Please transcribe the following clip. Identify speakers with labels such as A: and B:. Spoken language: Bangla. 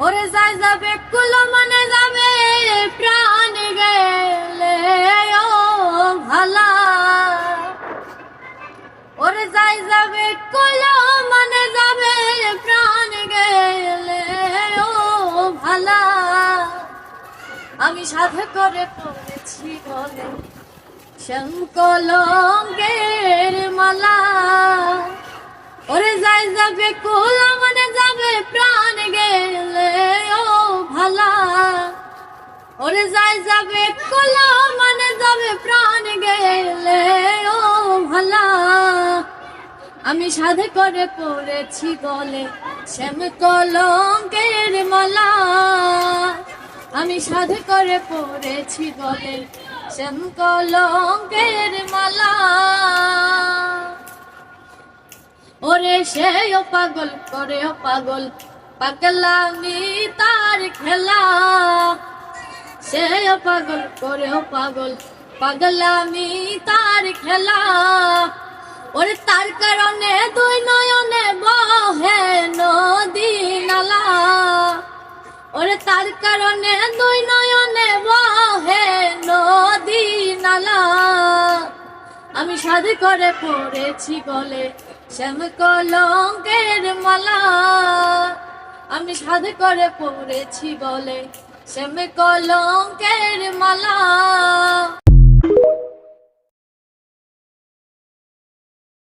A: ওরে যাই যাবে কুলো মানে যাবে প্রাণ গেলে ও ভালা। ওরে যাই যাবে কুলো মানে যাবে প্রাণ গেলে ও ভালা। আমি সাধে করে পড়েছি বলে কলঙ্কের মালা। ওরে যাই যাবে কুলো মানে যাবে প্রাণ গেলে ও ভালা। ওরে যাই যাবে কুলো মানে যাবে প্রাণ গেলে ও ভালা। আমি সাধে করে পড়েছি গলে শ্যাম কলঙ্কের মালা। আমি সাধে করে পড়েছি গলে শ্যাম কলঙ্কের মালা। ওরে সেও পাগল করে ও পাগল পাগলামি তার খেলা। সেও পাগল করে ও পাগল পাগলামি তার খেলা। ওরে তার কারণে দুই নয়নে বহে নদী নালা। ওরে তার কারণে দুই নয়নে বহে নদী নালা। আমি সাধে করে পড়েছি গলে শ্যাম কলঙ্কের মালা। আমি সাধে করে পড়েছি গলে শ্যাম কলঙ্কের মালা।